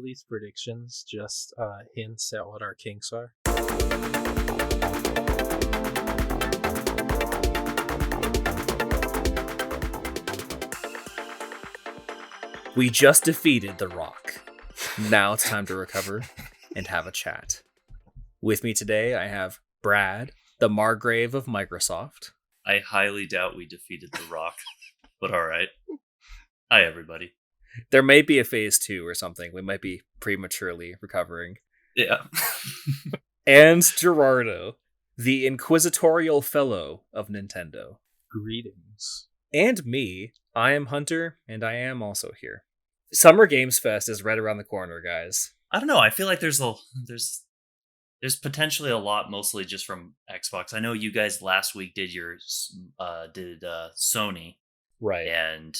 all these predictions just hints at what our kinks are? We just defeated The Rock. Now it's time to recover and have a chat. With me today, I have Brad, the Margrave of Microsoft. I highly doubt we defeated The Rock, but all right. Hi, everybody. There may be a phase 2 or something. We might be prematurely recovering. Yeah. And Gerardo, the Inquisitorial Fellow of Nintendo. Greetings. And me, I am Hunter, and I am also here. Summer Games Fest is right around the corner, guys. I don't know. I feel like there's potentially a lot, mostly just from Xbox. I know you guys last week did Sony, right? And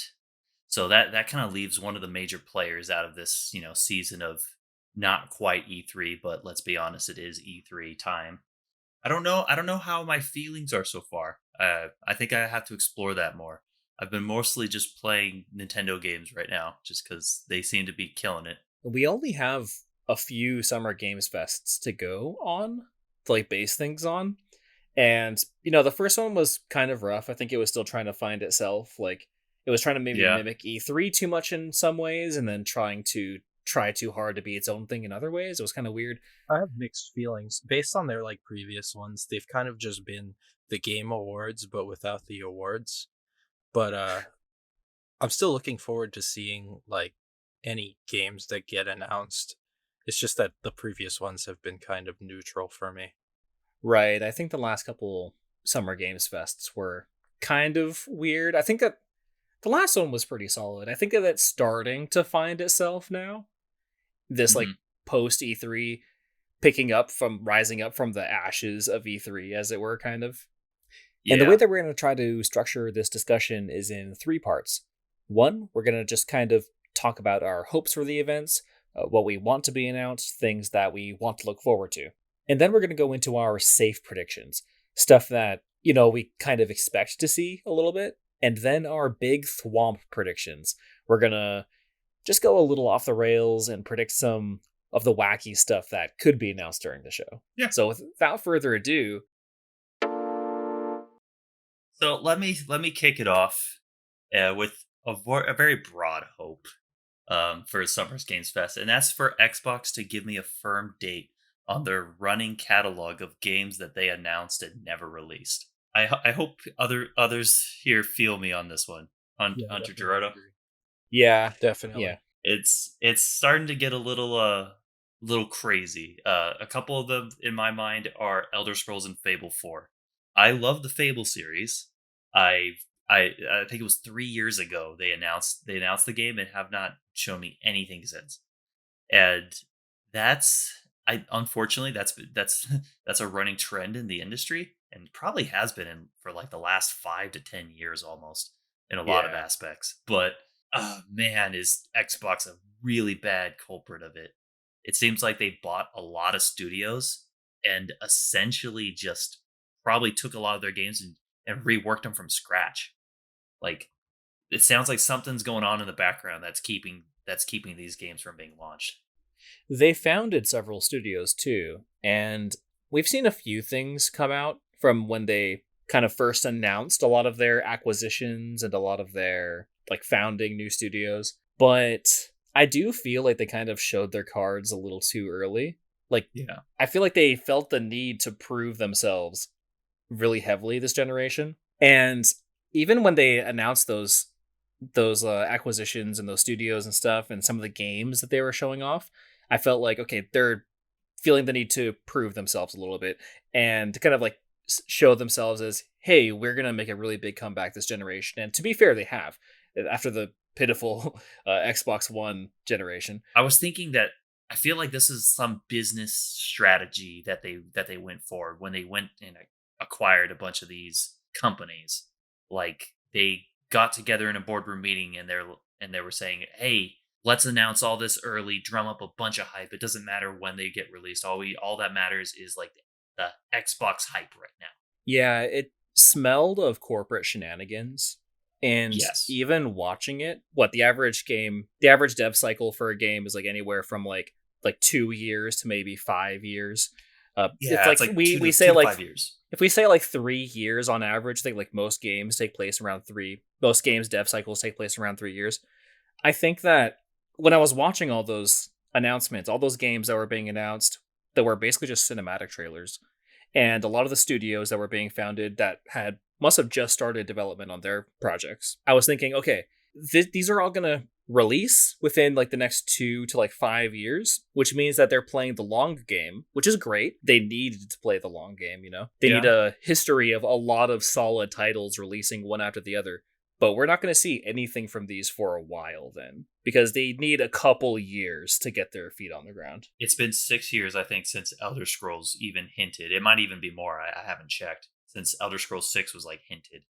so that kind of leaves one of the major players out of this, season of not quite E3, but let's be honest, it is E3 time. I don't know how my feelings are so far. I think I have to explore that more. I've been mostly just playing Nintendo games right now, just because they seem to be killing it. We only have a few Summer Games Fests to go on, to base things on. And, the first one was kind of rough. I think it was still trying to find itself. It was trying to maybe mimic E3 too much in some ways, and then try too hard to be its own thing in other ways. It was kind of weird. I have mixed feelings. Based on their previous ones, they've kind of just been the Game Awards, but without the awards. But I'm still looking forward to seeing any games that get announced. It's just that the previous ones have been kind of neutral for me. Right. I think the last couple Summer Games Fests were kind of weird. I think that the last one was pretty solid. I think that it's starting to find itself now. This post E3 rising up from the ashes of E3, as it were, kind of. Yeah. And the way that we're going to try to structure this discussion is in 3 parts. 1, we're going to just kind of talk about our hopes for the events, what we want to be announced, things that we want to look forward to. And then we're going to go into our safe predictions, stuff that, we kind of expect to see a little bit. And then our big Thwomp predictions. We're going to just go a little off the rails and predict some of the wacky stuff that could be announced during the show. Yeah. So without further ado, so let me kick it off with a very broad hope for Summer Games Fest, and that's for Xbox to give me a firm date on their running catalog of games that they announced and never released. I hope others here feel me on this one. Hunter, Gerardo. Yeah, definitely. Yeah, it's starting to get a little crazy. A couple of them in my mind are Elder Scrolls and Fable 4. I love the Fable series. I think it was 3 years ago they announced the game and have not shown me anything since. And unfortunately that's a running trend in the industry, and probably has been for the last 5 to 10 years almost in a lot of aspects. But man, is Xbox a really bad culprit of it. It seems like they bought a lot of studios and essentially just probably took a lot of their games and reworked them from scratch. It sounds like something's going on in the background that's keeping these games from being launched. They founded several studios too, and we've seen a few things come out from when they kind of first announced a lot of their acquisitions and a lot of their founding new studios. But I do feel like they kind of showed their cards a little too early. I feel like they felt the need to prove themselves really heavily this generation. And even when they announced those acquisitions and those studios and stuff and some of the games that they were showing off, I felt like, okay, they're feeling the need to prove themselves a little bit and to kind of show themselves as, hey, we're going to make a really big comeback this generation. And to be fair, they have, after the pitiful Xbox One generation. I was thinking that I feel like this is some business strategy that they went for when they went and acquired a bunch of these companies. They got together in a boardroom meeting and they were saying, hey, let's announce all this early, drum up a bunch of hype. It doesn't matter when they get released. All that matters is the Xbox hype right now. Yeah, it smelled of corporate shenanigans. And Yes. even watching it, the average dev cycle for a game is like anywhere from like 2 years to maybe 5 years. It's Yeah, like it's like we say two to like 5 years. if we say like 3 years on average, I think like most games take place around three. Most games dev cycles take place around 3 years. I think that when I was watching all those announcements, all those games that were being announced that were basically just cinematic trailers, and a lot of the studios that were being founded that must have just started development on their projects, I was thinking, okay, these are all gonna release within like the next 2 to like 5 years, which means that they're playing the long game, which is great. They needed to play the long game, they need Yeah. a history of a lot of solid titles releasing one after the other. But we're not going to see anything from these for a while then, because they need a couple years to get their feet on the ground. It's been 6 years, I think, since Elder Scrolls even hinted. It might even be more. I haven't checked since Elder Scrolls 6 was like hinted.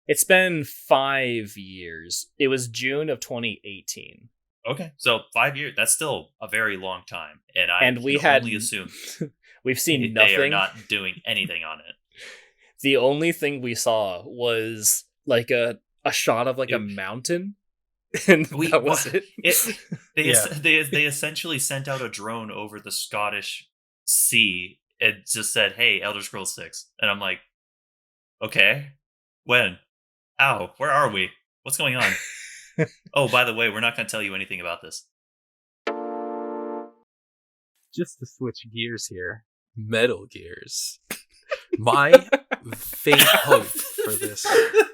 It's been 5 years. It was June of 2018. Okay, so 5 years. That's still a very long time, and I And we can had only assume we've seen they nothing. are not doing anything on it. The only thing we saw was like a shot of like a mountain, and that was it. They essentially sent out a drone over the Scottish sea and just said, "Hey, Elder Scrolls 6," and I'm like, "Okay, when? Ow, where are we? What's going on?" Oh, by the way, we're not going to tell you anything about this. Just to switch gears here, Metal Gears. My faint hope for this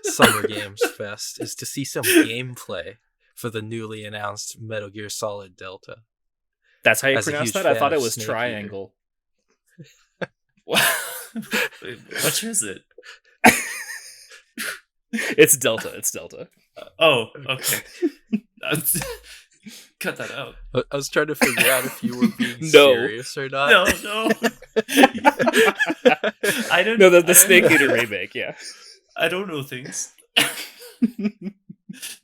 Summer Games Fest is to see some gameplay for the newly announced Metal Gear Solid Delta. That's how you As a pronounce huge that? I fan thought it of was Snake triangle. Which is it? It's Delta. It's Delta. Oh, okay. Cut that out. I was trying to figure out if you were being No. serious or not. No. I don't. No, the I don't Snake know. Eater remake, yeah. I don't know things.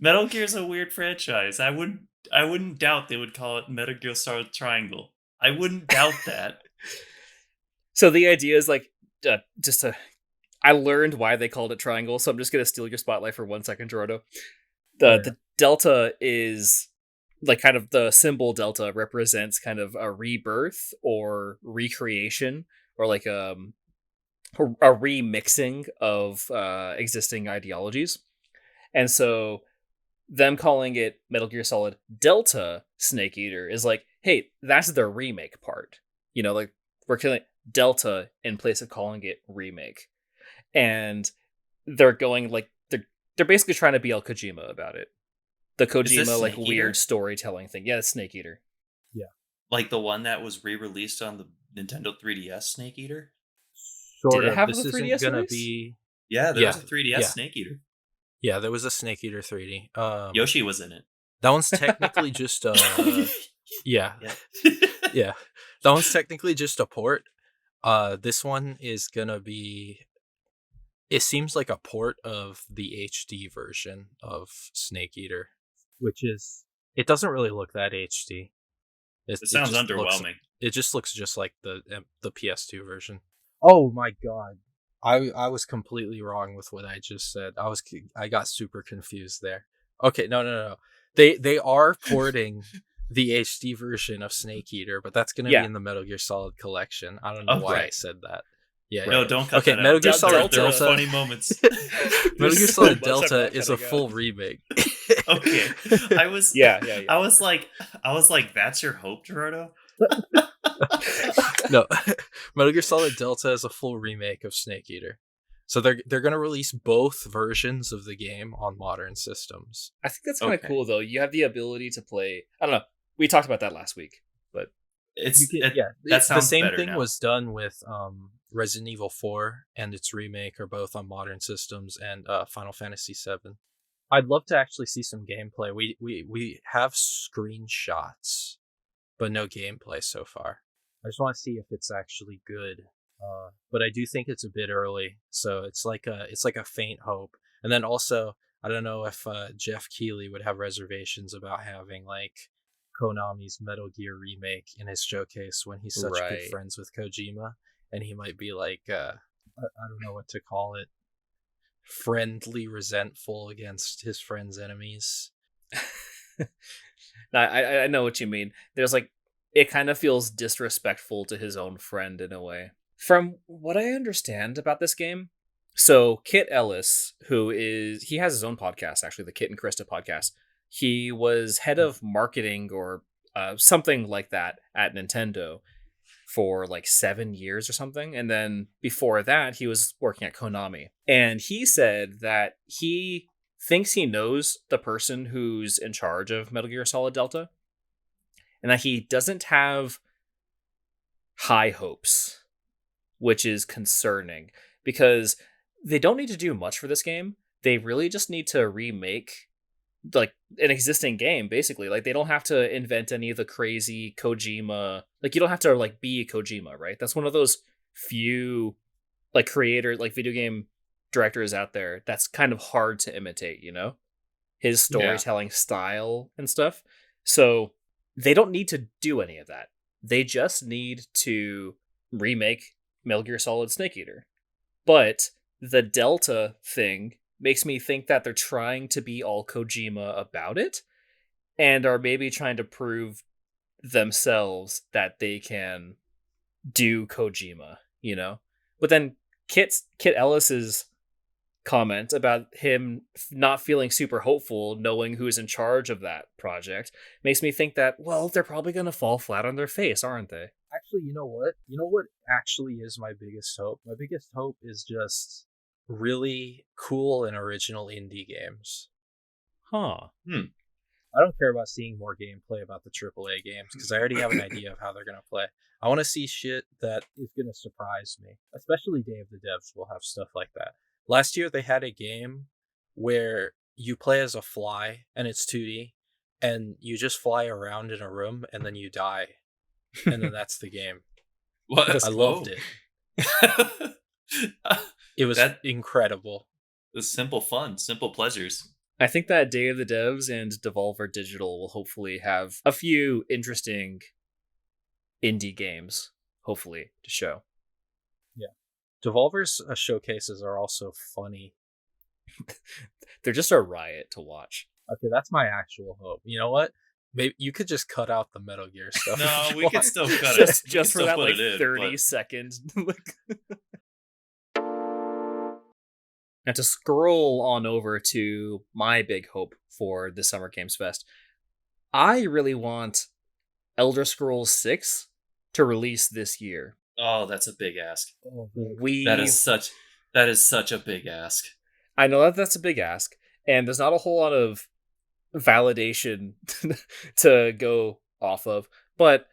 Metal Gear's a weird franchise. I wouldn't doubt they would call it Metal Gear Solid Triangle. I wouldn't doubt that. So the idea is like, I learned why they called it triangle, so I'm just gonna steal your spotlight for 1 second, Gerardo. The delta is like kind of the symbol delta represents kind of a rebirth or recreation or like a remixing of existing ideologies. And so them calling it Metal Gear Solid Delta Snake Eater is like, hey, that's the remake part. Like we're killing Delta in place of calling it remake. And they're going like they're basically trying to be El Kojima about it. The Kojima like Snake Eater? weird storytelling thing. Yeah, it's Snake Eater. Like the one that was re-released on the Nintendo 3DS Snake Eater? Sort Did it of. have This the isn't 3DS gonna release? be. Yeah, there was a 3DS yeah. Snake Eater. Yeah, there was a Snake Eater 3D. Yoshi was in it. That one's technically just yeah. That one's technically just a port. This one is gonna be. It seems like a port of the HD version of Snake Eater, which is. It doesn't really look that HD. It sounds just underwhelming. It just looks just like the PS2 version. Oh my god. I was completely wrong with what I just said. I got super confused there. Okay, no. They are porting the HD version of Snake Eater, but that's going to be in the Metal Gear Solid collection. I don't know why I said that. Yeah. No, don't cut that out. Metal Gear Solid There are Delta. funny moments. Metal Gear so Solid much Delta I'm is a cutting full out. remake. Okay. I was I was like, that's your hope, Gerardo? No, Metal Gear Solid Delta is a full remake of Snake Eater. So they're going to release both versions of the game on modern systems. I think that's kind of cool though. You have the ability to play. I don't know. We talked about that last week, but That the sounds same better thing now. was done with Resident Evil 4 and its remake are both on modern systems, and Final Fantasy 7. I'd love to actually see some gameplay. We have screenshots, but no gameplay so far. I just want to see if it's actually good. But I do think it's a bit early, so it's like a faint hope. And then also, I don't know if Jeff Keighley would have reservations about having like Konami's Metal Gear remake in his showcase when he's such good friends with Kojima, and he might be like, I don't know what to call it, friendly resentful against his friend's enemies. I know what you mean. There's like, it kind of feels disrespectful to his own friend in a way. From what I understand about this game, so Kit Ellis, he has his own podcast, actually, the Kit and Krista podcast. He was head of marketing or something like that at Nintendo for like 7 years or something. And then before that, he was working at Konami. And he said that he thinks he knows the person who's in charge of Metal Gear Solid Delta, and that he doesn't have high hopes, which is concerning because they don't need to do much for this game. They really just need to remake like an existing game, basically. Like, they don't have to invent any of the crazy Kojima, like, you don't have to like be Kojima, right? That's one of those few like creators, like video game directors out there that's kind of hard to imitate, you know, his storytelling style and stuff. So they don't need to do any of that. They just need to remake Metal Gear Solid Snake Eater. But the Delta thing makes me think that they're trying to be all Kojima about it and are maybe trying to prove themselves that they can do Kojima, you know? But then Kit Ellis's comment about him not feeling super hopeful knowing who's in charge of that project makes me think that, well, they're probably going to fall flat on their face, aren't they? Actually, you know what? You know what actually is my biggest hope? My biggest hope is just really cool and original indie games. Huh. I don't care about seeing more gameplay about the AAA games because I already have an idea of how they're going to play. I want to see shit that is going to surprise me. Especially Day of the Devs will have stuff like that. Last year, they had a game where you play as a fly, and it's 2D, and you just fly around in a room, and then you die. And then that's the game. What? I loved it. It was incredible. It was simple fun, simple pleasures. I think that Day of the Devs and Devolver Digital will hopefully have a few interesting indie games, hopefully, to show. Yeah. Devolver's showcases are also funny. They're just a riot to watch. Okay, that's my actual hope. You know what? Maybe you could just cut out the Metal Gear stuff. No, we could still cut it. Just for that like 30 seconds. Now, to scroll on over to my big hope for the Summer Games Fest, I really want Elder Scrolls 6 to release this year. Oh, that's a big ask. That is such a big ask. I know that that's a big ask, and there's not a whole lot of validation to go off of, but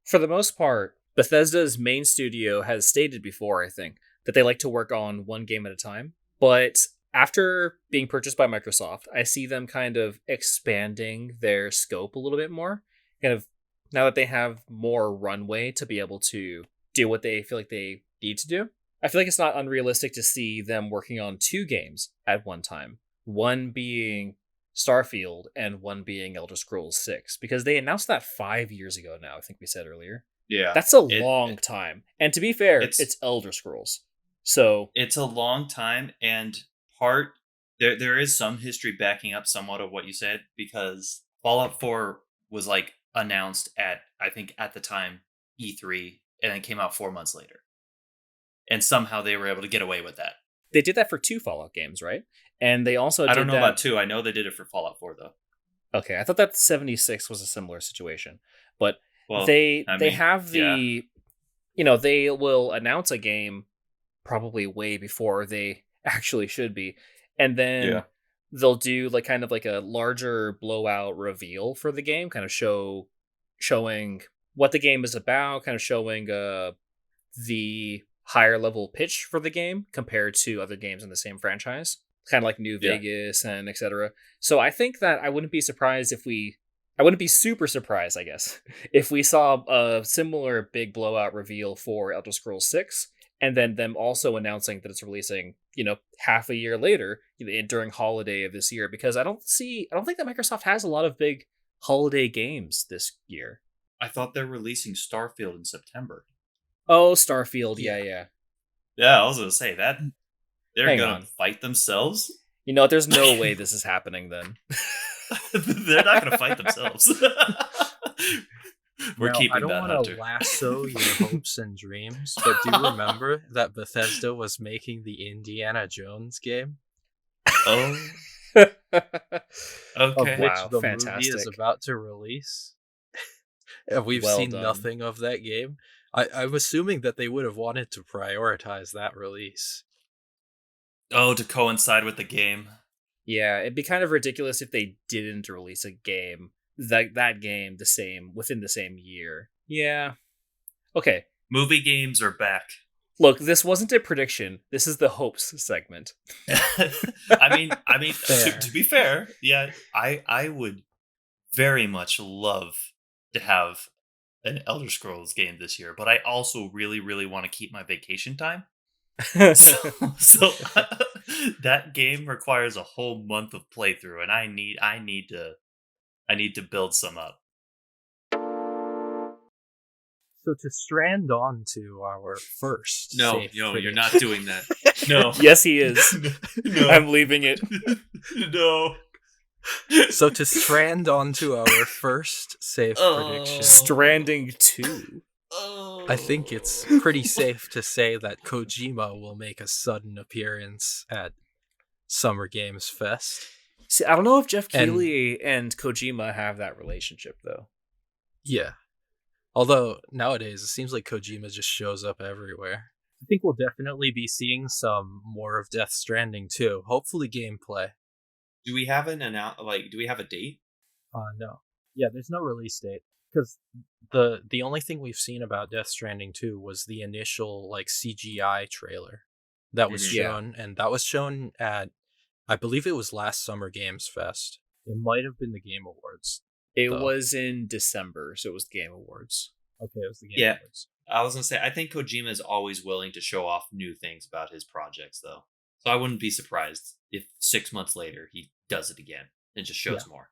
for the most part, Bethesda's main studio has stated before, I think, that they like to work on one game at a time. But after being purchased by Microsoft, I see them kind of expanding their scope a little bit more. Kind of now that they have more runway to be able to do what they feel like they need to do. I feel like it's not unrealistic to see them working on 2 games at one time. One being Starfield and one being Elder Scrolls 6. Because they announced that 5 years ago now, I think we said earlier. Yeah. That's a long time. And to be fair, it's Elder Scrolls. So it's a long time, and there is some history backing up somewhat of what you said, because Fallout 4 was like announced at, I think at the time, E3, and then came out 4 months later. And somehow they were able to get away with that. They did that for 2 Fallout games, right? And they also I don't know about 2. I know they did it for Fallout 4 though. Okay, I thought that 76 was a similar situation. But they have the they will announce a game probably way before they actually should be. And then they'll do like kind of like a larger blowout reveal for the game, kind of showing what the game is about, kind of showing the higher level pitch for the game compared to other games in the same franchise, kind of like New Vegas and etc. So I think that I wouldn't be super surprised, I guess, if we saw a similar big blowout reveal for Elder Scrolls 6, and then them also announcing that it's releasing, half a year later, during holiday of this year, because I don't think that Microsoft has a lot of big holiday games this year. I thought they're releasing Starfield in September. Oh, Starfield, yeah. Yeah, I was gonna say that They're Hang gonna on. fight themselves? You know what? There's no way this is happening then. They're not gonna fight themselves. We're Now, I keeping don't that, want Hunter. to lasso your hopes and dreams, but do you remember that Bethesda was making the Indiana Jones game? Oh, Of okay. which Wow, the movie is fantastic. about to release? And we've Well seen done. nothing of that game. I'm assuming that they would have wanted to prioritize that release. Oh, to coincide with the game. Yeah, it'd be kind of ridiculous if they didn't release a game that game within the same year. Yeah. Okay. Movie games are back. Look, this wasn't a prediction. This is the hopes segment. I mean, Fair. to be fair, yeah, I would very much love to have an Elder Scrolls game this year, but I also really, really want to keep my vacation time. So that game requires a whole month of playthrough, and I need to build some up. So to strand on to our first No, safe you're prediction- not doing that. No, Yes, he is. no, I'm leaving it. no. So to strand on to our first safe prediction, Stranding 2. I think it's pretty safe to say that Kojima will make a sudden appearance at Summer Games Fest. See, I don't know if Jeff And- Keighley and Kojima have that relationship, though. Yeah. Although nowadays it seems like Kojima just shows up everywhere. I think we'll definitely be seeing some more of Death Stranding too. Hopefully gameplay. Do we have do we have a date? No. Yeah, there's no release date. Because the only thing we've seen about Death Stranding 2 was the initial like CGI trailer that was Mhm. shown, and that was shown at, I believe it was last Summer Games Fest. It might have been the Game Awards. It Oh. was in December, so it was the Game Awards. Okay, it was the Game Yeah. Awards. I was gonna say, I think Kojima is always willing to show off new things about his projects, though. So I wouldn't be surprised if 6 months later he does it again and just shows more.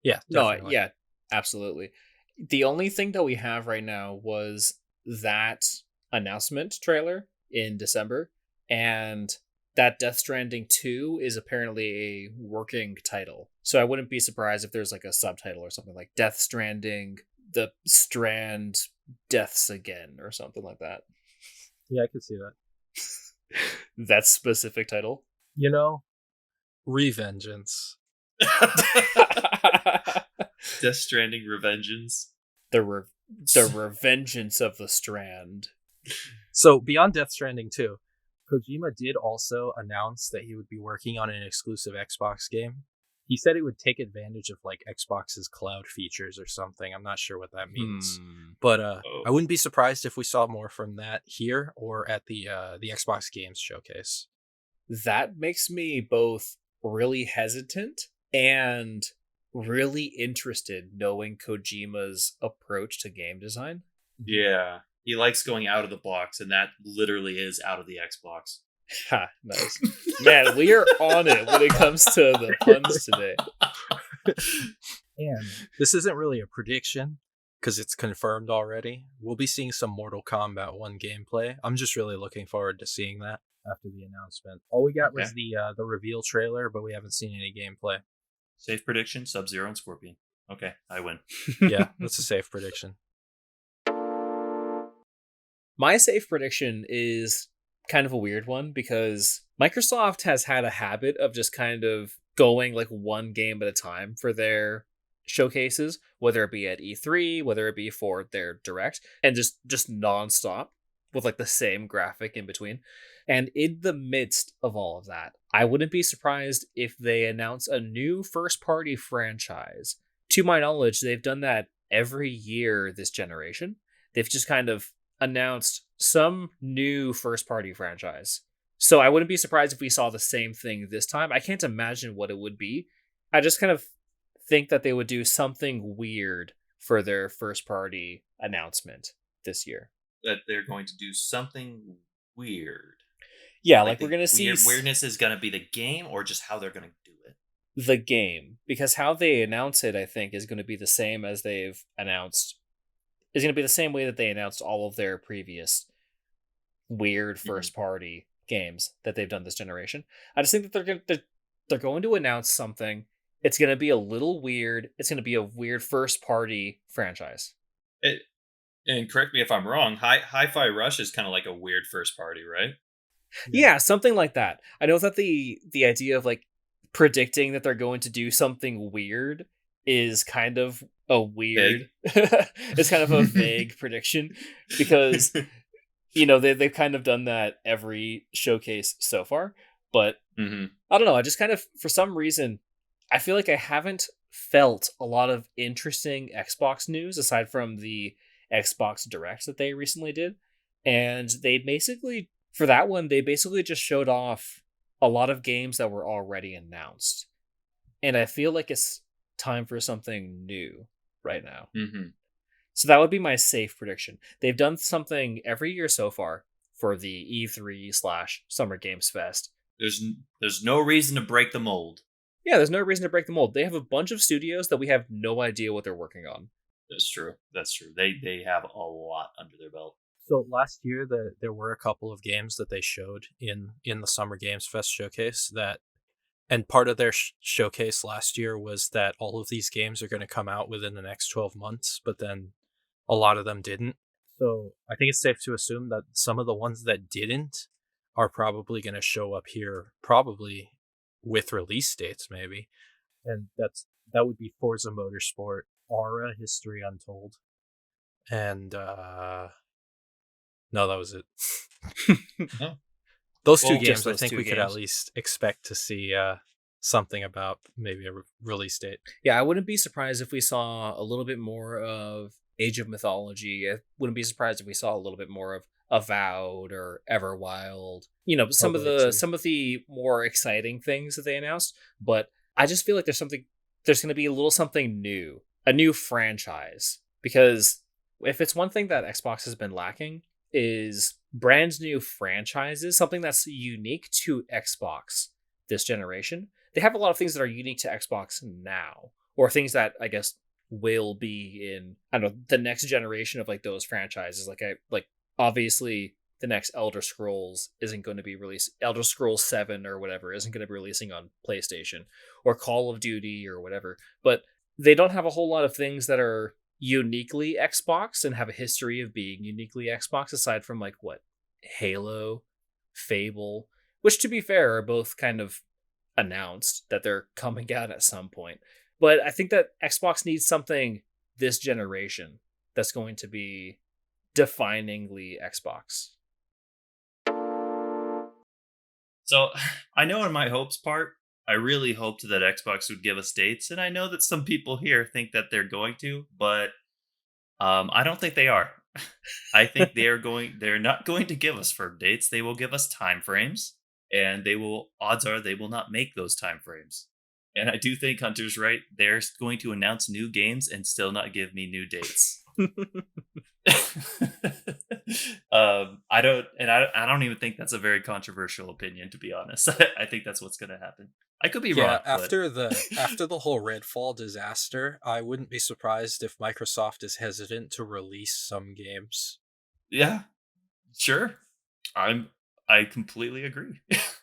Yeah, No, definitely. yeah, absolutely. The only thing that we have right now was that announcement trailer in December, and that Death Stranding 2 is apparently a working title. So I wouldn't be surprised if there's like a subtitle or something like Death Stranding, the Strand Deaths Again, or something like that. Yeah, I could see that. That specific title. You know, Revengeance. Death Stranding Revengeance. the Revengeance of the Strand. So beyond Death Stranding 2, Kojima did also announce that he would be working on an exclusive Xbox game. He said it would take advantage of like Xbox's cloud features or something. I'm not sure what that means. But I wouldn't be surprised if we saw more from that here or at the Xbox Games Showcase. That makes me both really hesitant and really interested knowing Kojima's approach to game design. Yeah. He likes going out of the box, and that literally is out of the Xbox. Ha, nice. Man, we are on it when it comes to the puns today. And this isn't really a prediction because it's confirmed already. We'll be seeing some Mortal Kombat 1 gameplay. I'm just really looking forward to seeing that after the announcement. All we got was the reveal trailer, but we haven't seen any gameplay. Safe prediction, Sub-Zero and Scorpion. Okay, I win. Yeah, that's a safe prediction. My safe prediction is kind of a weird one because Microsoft has had a habit of just kind of going like one game at a time for their showcases, whether it be at E3, whether it be for their Direct, and just nonstop with like the same graphic in between. And in the midst of all of that, I wouldn't be surprised if they announce a new first-party franchise. To my knowledge, they've done that every year this generation. They've just kind of announced some new first-party franchise. So I wouldn't be surprised if we saw the same thing this time. I can't imagine what it would be. I just kind of think that they would do something weird for their first-party announcement this year. That they're going to do something weird. Yeah, like we're going to see... Weirdness is going to be the game or just how they're going to do it? The game. Because how they announce it, I think, is going to be the same as they've announced... is going to be the same way that they announced all of their previous weird first-party games that they've done this generation. I just think that they're going to announce something. It's going to be a little weird. It's going to be a weird first party franchise. And correct me if I'm wrong, Hi-Fi Rush is kind of like a weird first party, right? Yeah, something like that. I know that the idea of like predicting that they're going to do something weird is kind of a weird it's kind of a vague prediction, because they've kind of done that every showcase so far. But I don't know, I just kind of, for some reason, I feel like I haven't felt a lot of interesting Xbox news aside from the Xbox Direct that they recently did. And they basically, for that one, they basically just showed off a lot of games that were already announced. And I feel like it's time for something new right now. So that would be my safe prediction. They've done something every year so far for the E3/Summer Games Fest. There's no reason to break the mold. Yeah, there's no reason to break the mold. They have a bunch of studios that we have no idea what they're working on. That's true. They have a lot under their belt. So last year, there were a couple of games that they showed in the Summer Games Fest showcase and part of their showcase last year was that all of these games are going to come out within the next 12 months, but then a lot of them didn't. So I think it's safe to assume that some of the ones that didn't are probably going to show up here, probably with release dates, maybe. And that would be Forza Motorsport, Aura, History Untold, and no, that was it. Oh. Those two games, I think we could at least expect to see something about, maybe a release date. Yeah, I wouldn't be surprised if we saw a little bit more of Age of Mythology. I wouldn't be surprised if we saw a little bit more of Avowed or Everwild. Some of the more exciting things that they announced. But I just feel like there's going to be a little something new, a new franchise. Because if it's one thing that Xbox has been lacking, is brand new franchises, something that's unique to Xbox this generation. They have a lot of things that are unique to Xbox now, or things that I guess will be in, I don't know, the next generation of like those franchises. Like obviously the next Elder Scrolls isn't going to be released. Elder Scrolls 7 or whatever isn't going to be releasing on PlayStation, or Call of Duty or whatever. But they don't have a whole lot of things that are uniquely Xbox and have a history of being uniquely Xbox, aside from like what, Halo, Fable, which to be fair are both kind of announced that they're coming out at some point. But I think that Xbox needs something this generation that's going to be definingly Xbox. So I know in my hopes part, I really hoped that Xbox would give us dates, and I know that some people here think that they're going to, but I don't think they are. I think they're not going to give us firm dates. They will give us time frames, and odds are they will not make those time frames. And I do think Hunter's right. They're going to announce new games and still not give me new dates. I don't even think that's a very controversial opinion, to be honest. I think that's what's going to happen. I could be wrong. After the whole Redfall disaster, I wouldn't be surprised if Microsoft is hesitant to release some games. Yeah, sure. I completely agree.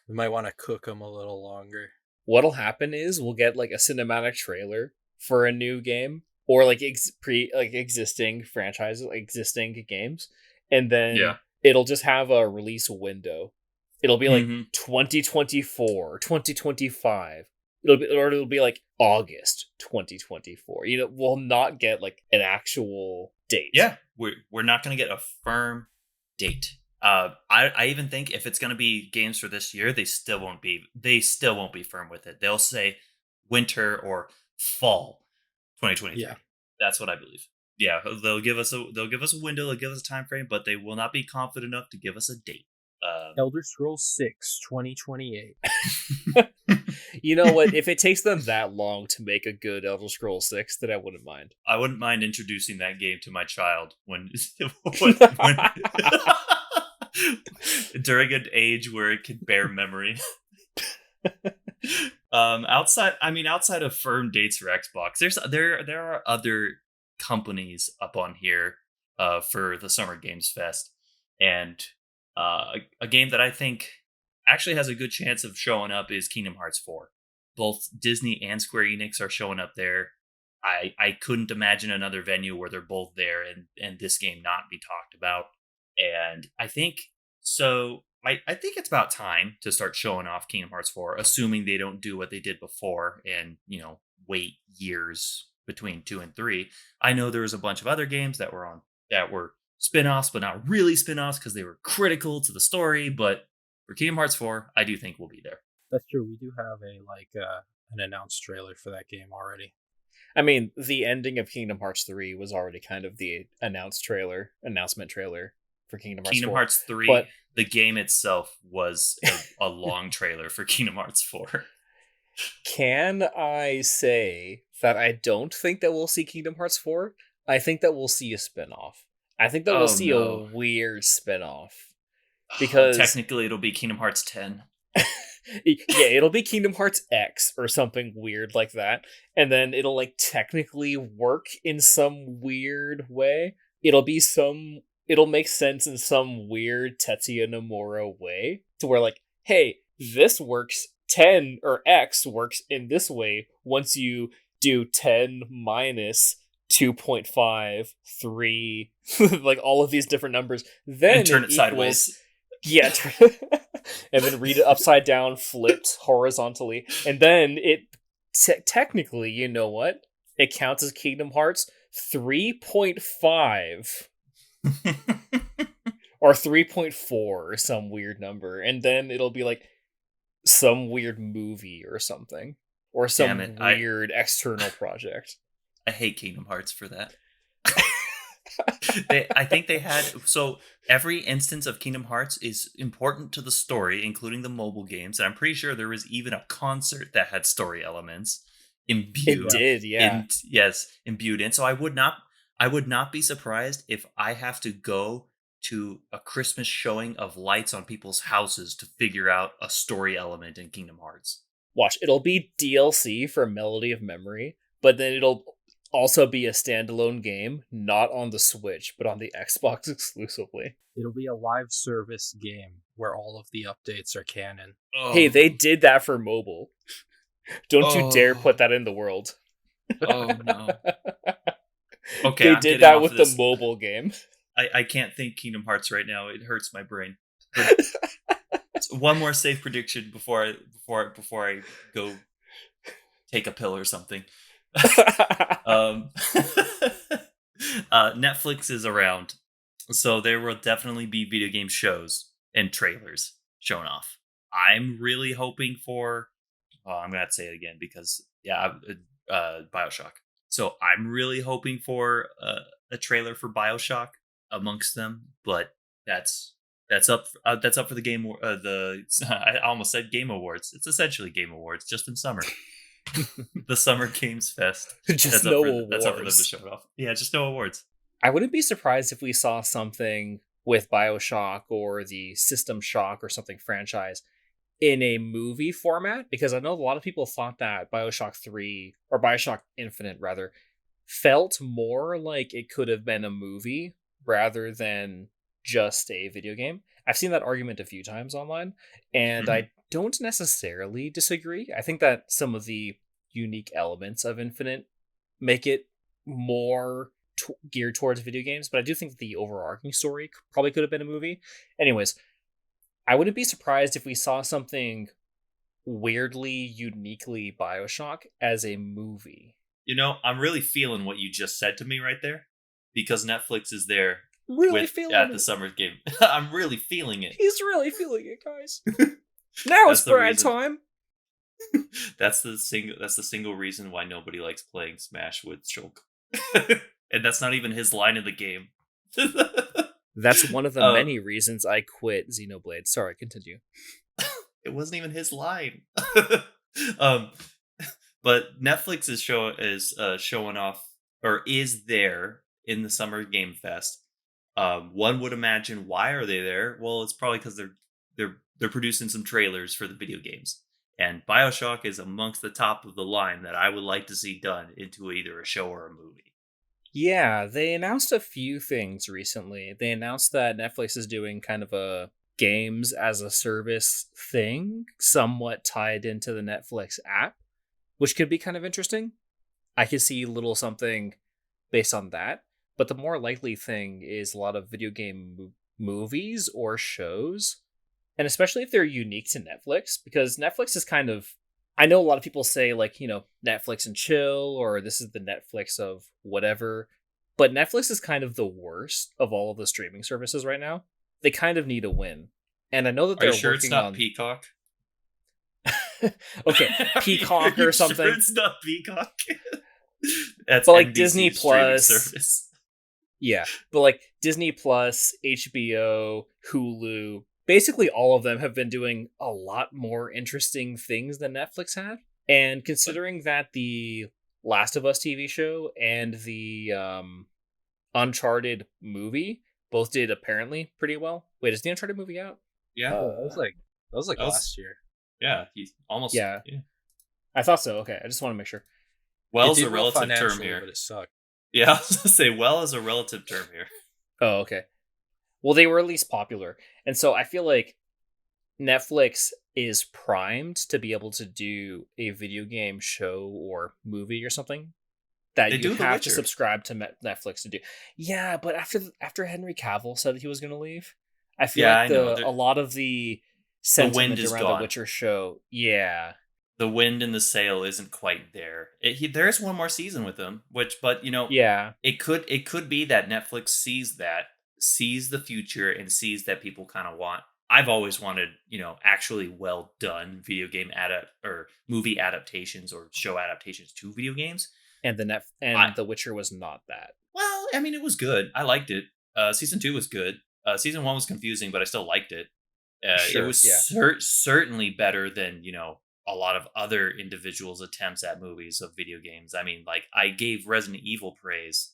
We might want to cook them a little longer. What'll happen is we'll get like a cinematic trailer for a new game, or like existing franchises, existing games, and then it'll just have a release window. It'll be like 2024, 2025. It'll be like August 2024. We'll not get like an actual date. Yeah, we're not going to get a firm date. I even think if it's going to be games for this year, they still won't be firm with it. They'll say winter or fall 2023. Yeah. That's what I believe. Yeah, they'll give us a window, they'll give us a time frame, but they will not be confident enough to give us a date. Elder Scrolls 6 2028. You know what? If it takes them that long to make a good Elder Scrolls 6, then I wouldn't mind. I wouldn't mind introducing that game to my child when during an age where it can bear memory. Outside of firm dates for Xbox, there are other companies up on here for the Summer Games Fest, and a game that I think actually has a good chance of showing up is Kingdom Hearts 4. Both Disney and Square Enix are showing up there. I couldn't imagine another venue where they're both there and this game not be talked about. And I think so. I think it's about time to start showing off Kingdom Hearts 4, assuming they don't do what they did before and, wait years between 2 and 3. I know there was a bunch of other games that were spin-offs, but not really spin-offs because they were critical to the story. But for Kingdom Hearts 4, I do think we'll be there. That's true. We do have an announced trailer for that game already. I mean, the ending of Kingdom Hearts 3 was already kind of the announcement trailer for Kingdom Hearts 4. Kingdom Hearts 3, but the game itself was a long trailer for Kingdom Hearts 4. Can I say that I don't think that we'll see Kingdom Hearts 4? I think that we'll see a spin-off. I think that we'll see a weird spin-off. Because technically it'll be Kingdom Hearts 10. Yeah, it'll be Kingdom Hearts X or something weird like that. And then it'll technically work in some weird way. It'll make sense in some weird Tetsuya Nomura way to where hey, this works 10 or X works in this way once you do 10 minus 2.5, 3, all of these different numbers. Then and turn it sideways. Yeah. And then read it upside down, flipped horizontally. And then it technically, you know what? It counts as Kingdom Hearts 3.5. Or 3.4 or some weird number. And then it'll be some weird movie or something. Or some weird external project. I hate Kingdom Hearts for that. I think they had... So every instance of Kingdom Hearts is important to the story, including the mobile games. And I'm pretty sure there was even a concert that had story elements imbued. It did, yeah. Imbued in. So I would not be surprised if I have to go to a Christmas showing of lights on people's houses to figure out a story element in Kingdom Hearts. Watch, it'll be DLC for Melody of Memory, but then it'll also be a standalone game, not on the Switch, but on the Xbox exclusively. It'll be a live service game where all of the updates are canon. Oh. Hey, they did that for mobile. Don't you dare put that in the world. Oh, no. Okay, they did that with the mobile game. I can't think Kingdom Hearts right now. It hurts my brain. One more safe prediction before I go take a pill or something. Netflix is around, so there will definitely be video game shows and trailers shown off. I'm really hoping for... I'm gonna have to say it again because BioShock. So I'm really hoping for a trailer for BioShock amongst them, but that's up for the game. I almost said Game Awards. It's essentially Game Awards, just in summer. The Summer Games Fest. Just no awards. That's up for them to show it off. Yeah, just no awards. I wouldn't be surprised if we saw something with BioShock or the System Shock or something franchise in a movie format, because I know a lot of people thought that BioShock 3, or BioShock Infinite rather, felt more like it could have been a movie rather than just a video game. I've seen that argument a few times online, and I don't necessarily disagree. I think that some of the unique elements of Infinite make it more geared towards video games, but I do think the overarching story probably could have been a movie. Anyways, I wouldn't be surprised if we saw something weirdly, uniquely BioShock as a movie. I'm really feeling what you just said to me right there, because Netflix is there at the summer game. I'm really feeling it. He's really feeling it, guys. Now it's Brad time. That's the single reason why nobody likes playing Smash with Shulk. And that's not even his line in the game. That's one of the many reasons I quit Xenoblade. Sorry, continue. It wasn't even his line. But Netflix is showing off, or is there in the Summer Game Fest. One would imagine, why are they there? Well, it's probably because they're producing some trailers for the video games, and BioShock is amongst the top of the line that I would like to see done into either a show or a movie. Yeah, they announced a few things recently. They announced that Netflix is doing kind of a games as a service thing somewhat tied into the Netflix app, which could be kind of interesting. I could see a little something based on that. But the more likely thing is a lot of video game movies or shows. And especially if they're unique to Netflix, because Netflix is kind of, I know a lot of people say like, Netflix and chill, or this is the Netflix of whatever. But Netflix is kind of the worst of all of the streaming services right now. They kind of need a win. And I know that Are you they're sure it's working not on Peacock? okay, Peacock or something. Sure it's not Peacock. That's but like NBC's Disney streaming Plus, service. yeah, but like Disney Plus, HBO, Hulu, basically all of them have been doing a lot more interesting things than Netflix had. And considering that the Last of Us TV show and the Uncharted movie both did apparently pretty well. Wait, is the Uncharted movie out? Yeah, That was like last year. yeah. He's almost. Yeah. I thought so. Okay, I just want to make sure. Well's It a did well relative term financially, here. but it sucked. Yeah, I was gonna say well is a relative term here. Oh, okay. Well, they were at least popular. And so I feel like Netflix is primed to be able to do a video game show or movie or something that They you do The have to Witcher. subscribe to Netflix to do. Yeah, but after Henry Cavill said he was going to leave, I feel Yeah, like I know. a lot of the wind sentiment is around gone. the Witcher show, yeah. The wind in the sail isn't quite there. There is one more season with him, but Yeah. it could be that Netflix sees the future and sees that people kind of want. I've always wanted, actually well done video game or movie adaptations or show adaptations to video games. And The Witcher was not that. Well, I mean, it was good. I liked it. Season 2 was good. Season 1 was confusing, but I still liked it. Sure, it was yeah. certainly better than, a lot of other individuals' attempts at movies of video games. I mean, like, I gave Resident Evil praise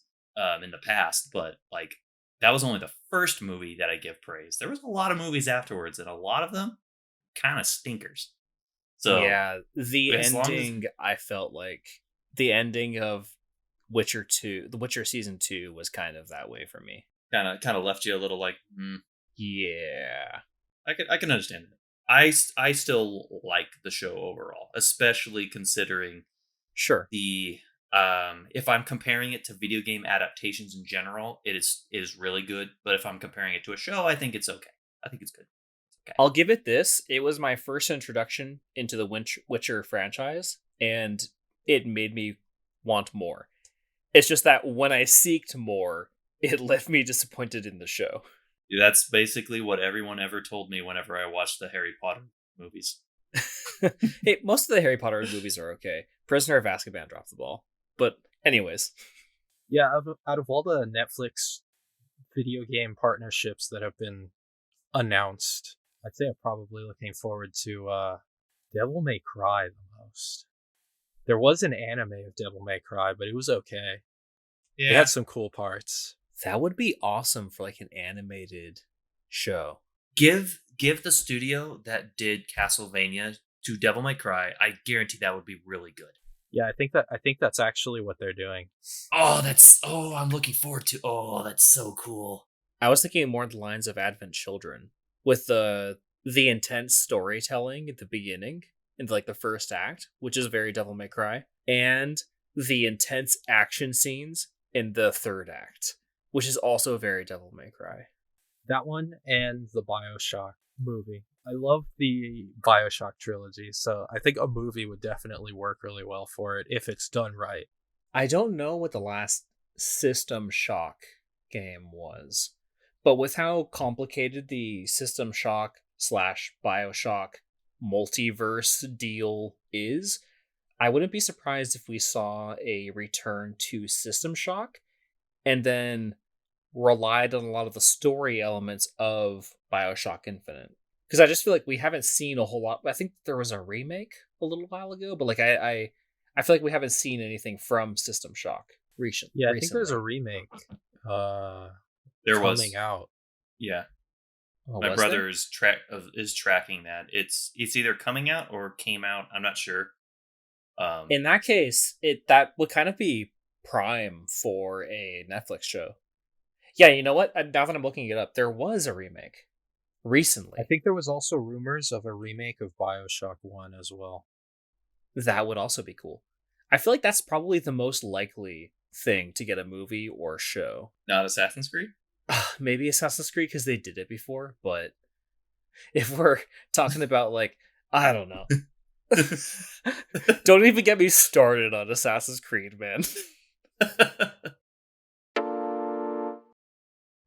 in the past, but, like, that was only the first movie that I give praise. There was a lot of movies afterwards, and a lot of them kind of stinkers. So, yeah, the as long as- ending, I felt like the ending of Witcher 2, The Witcher Season 2 was kind of that way for me. kind of left you a little like, Yeah. I can understand it. I still like the show overall, especially considering Sure. the if I'm comparing it to video game adaptations in general, it is really good. But if I'm comparing it to a show, I think it's okay. I think it's good. Okay. I'll give it this. It was my first introduction into the Witcher franchise, and it made me want more. It's just that when I seeked more, it left me disappointed in the show. That's basically what everyone ever told me whenever I watched the Harry Potter movies. Hey, most of the Harry Potter movies are okay. Prisoner of Azkaban dropped the ball. But anyways. Yeah, out of all the Netflix video game partnerships that have been announced, I'd say I'm probably looking forward to Devil May Cry the most. There was an anime of Devil May Cry, but it was okay. Yeah, It had some cool parts. That would be awesome for like an animated show. give the studio that did Castlevania to Devil May Cry. I guarantee that would be really good. Yeah, I think that's actually what they're doing. I'm looking forward to. Oh, that's so cool. I was thinking more the lines of Advent Children with the intense storytelling at the beginning in like the first act, which is very Devil May Cry, and the intense action scenes in the third act, which is also very Devil May Cry. That one and the BioShock movie. I love the BioShock trilogy, so I think a movie would definitely work really well for it if it's done right. I don't know what the last System Shock game was, but with how complicated the System Shock / BioShock multiverse deal is, I wouldn't be surprised if we saw a return to System Shock and then relied on a lot of the story elements of BioShock Infinite. Because I just feel like we haven't seen a whole lot. I think there was a remake a little while ago, but like I feel like we haven't seen anything from System Shock recently. Yeah, I think there's a remake There coming was out. Yeah, Oh, my was brother there? is tracking that. It's either coming out or came out. I'm not sure. In that case, that would kind of be prime for a Netflix show. Yeah, you know what? Now that I'm looking it up, there was a remake. recently. I think there was also rumors of a remake of BioShock 1 as well. That would also be cool. I feel like that's probably the most likely thing to get a movie or show. Not Assassin's Creed? Maybe Assassin's Creed because they did it before, but if we're talking about, like, I don't know. Don't even get me started on Assassin's Creed, man.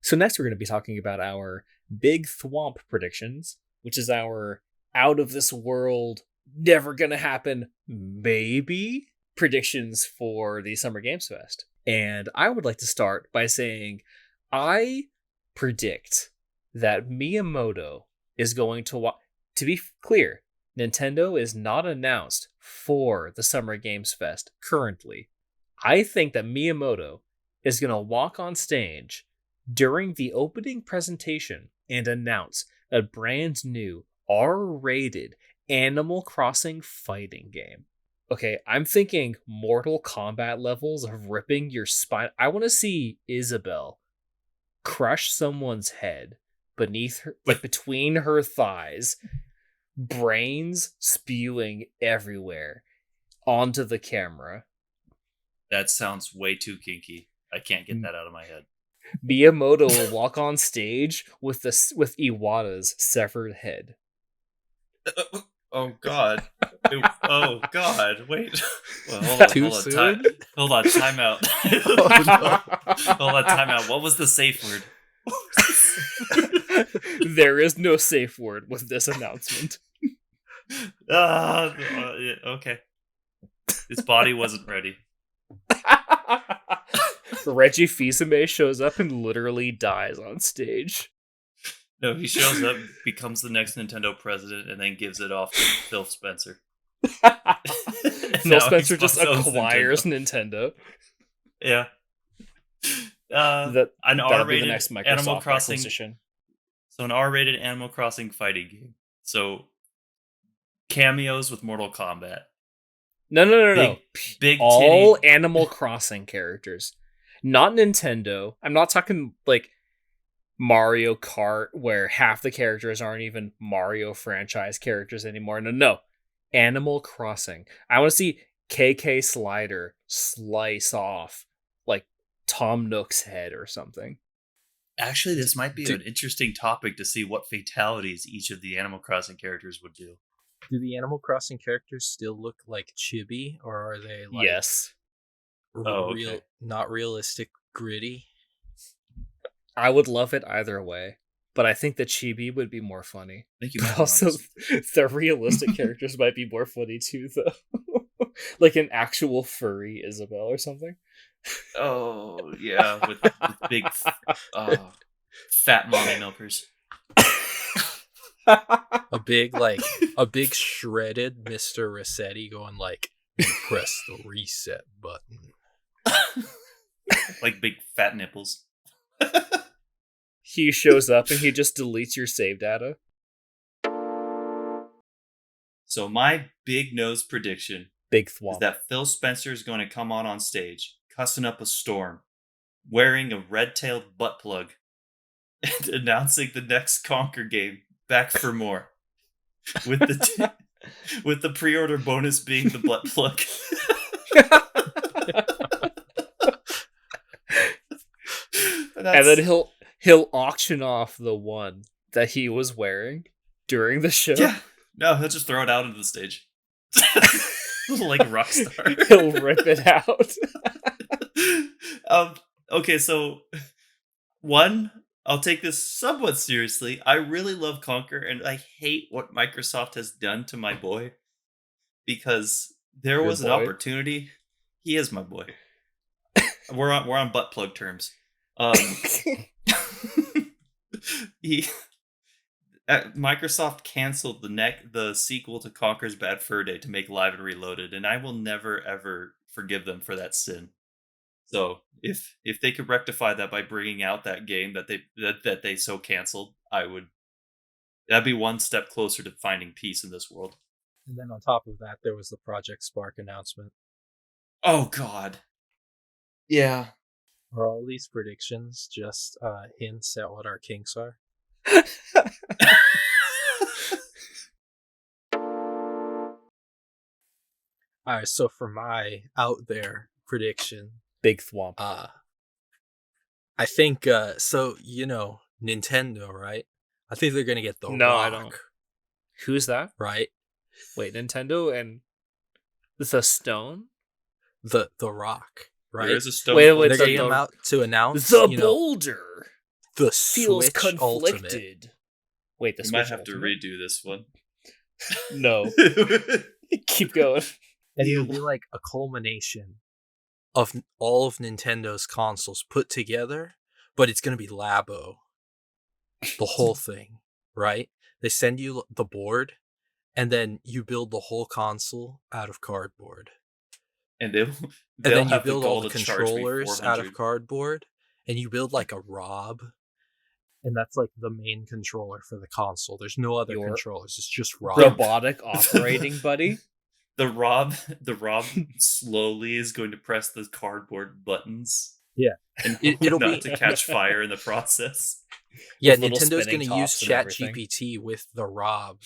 So next we're going to be talking about our big Thwomp predictions, which is our out of this world, never gonna happen, maybe, predictions for the Summer Games Fest. And I would like to start by saying I predict that Miyamoto is going to to be clear, Nintendo is not announced for the Summer Games Fest currently. I think that Miyamoto is going to walk on stage during the opening presentation and announce a brand new R-rated Animal Crossing fighting game. Okay, I'm thinking Mortal Kombat levels of ripping your spine. I want to see Isabelle crush someone's head beneath her, like between her thighs, brains spewing everywhere onto the camera. That sounds way too kinky. I can't get that out of my head. Miyamoto will walk on stage with Iwata's severed head. Oh God! Oh God! Wait. Well, hold on. Time out. Hold on. Time out. What was the safe word? There is no safe word with this announcement. Okay. His body wasn't ready. Reggie Fils-Aimé shows up and literally dies on stage. No, he shows up, becomes the next Nintendo president, and then gives it off to Phil Spencer. Phil Spencer just acquires Nintendo. Yeah. An R-rated next Animal Crossing acquisition. So an R-rated Animal Crossing fighting game. So cameos with Mortal Kombat. No. Big all titty. Animal Crossing characters. Not Nintendo. I'm not talking like Mario Kart where half the characters aren't even Mario franchise characters anymore. No. Animal Crossing. I want to see KK Slider slice off like Tom Nook's head or something. Actually, this might be an interesting topic to see what fatalities each of the Animal Crossing characters would do. Do the Animal Crossing characters still look like chibi, or are they like not realistic, gritty? I would love it either way, but I think the chibi would be more funny. Thank you. But also, the realistic characters might be more funny too, though. Like an actual furry Isabelle or something. Oh yeah, with big fat mommy milkers. a big shredded Mr. Rossetti going like, press the reset button. Like big fat nipples. He shows up and he just deletes your save data. So my big nose prediction Big Thwomp. is that Phil Spencer is going to come on stage, cussing up a storm, wearing a red-tailed butt plug, and announcing the next Conquer game, Back for More, with the pre-order bonus being the butt plug. And then he'll auction off the one that he was wearing during the show. Yeah. No, he'll just throw it out into the stage. Like a rock star. He'll rip it out. Okay, so one, I'll take this somewhat seriously. I really love Conquer, and I hate what Microsoft has done to my boy. Because there was an opportunity. He is my boy. We're on butt plug terms. Microsoft canceled the sequel to Conker's Bad Fur Day to make Live and Reloaded, and I will never ever forgive them for that sin. So if they could rectify that by bringing out that game that they so canceled, that'd be one step closer to finding peace in this world. And then on top of that, there was the Project Spark announcement. Oh God. Yeah. Are all these predictions just hints at what our kinks are? All right, so for my out there prediction, Big Thwomp. I think so. Nintendo, right? I think they're gonna get the No, Rock, I don't. Who's that? right? Wait, Nintendo and the Stone? The Rock, right? There is a stone. Wait, They're the- getting them out to announce The Boulder the feels Switch Ultimate. conflicted. Wait, the We Switch might have to Ultimate? redo this one. No. Keep going. And it'll be like a culmination of all of Nintendo's consoles put together, but it's gonna be Labo. The whole thing, right? They send you the board, and then you build the whole console out of cardboard. And they'll And then you have the build all goal the to charge me controllers out of 400. cardboard, and you build like a Rob, and that's like the main controller for the console. There's no other Your controllers. It's just Rob. Robotic operating buddy? The Rob slowly is going to press the cardboard buttons. Yeah. And It'll not be- to catch fire in the process. Yeah, With little Nintendo's spinning going to use tops and everything. ChatGPT with the Rob,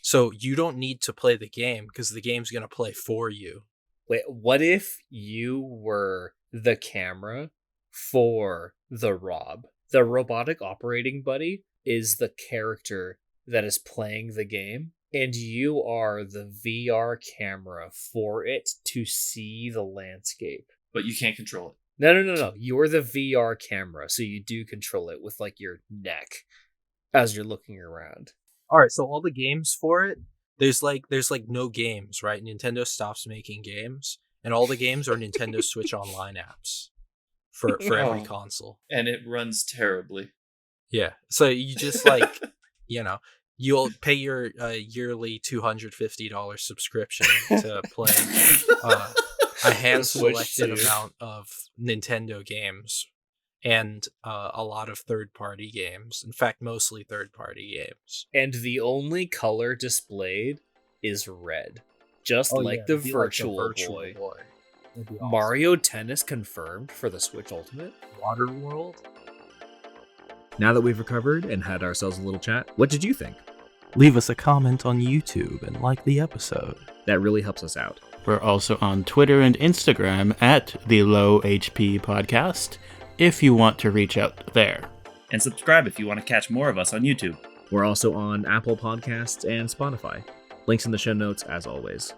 so you don't need to play the game because the game's going to play for you. Wait, what if you were the camera for the Rob? The robotic operating buddy is the character that is playing the game, and you are the VR camera for it to see the landscape. But you can't control it. No. You're the VR camera, so you do control it with like your neck as you're looking around. All right, so all the games for it, there's like no games, right? Nintendo stops making games, and all the games are Nintendo Switch Online apps for every Oh. console. And it runs terribly. Yeah, so you just like you'll pay your yearly $250 subscription to play a hand Switch selected 2. amount of Nintendo games and a lot of third-party games. In fact, mostly third-party games. And the only color displayed is red. Just like the it'd be Virtual Boy. That'd be awesome. Mario Tennis confirmed for the Switch Ultimate? Water World. Now that we've recovered and had ourselves a little chat, what did you think? Leave us a comment on YouTube and like the episode. That really helps us out. We're also on Twitter and Instagram at the Low HP Podcast if you want to reach out there. And subscribe if you want to catch more of us on YouTube. We're also on Apple Podcasts and Spotify. Links in the show notes as always.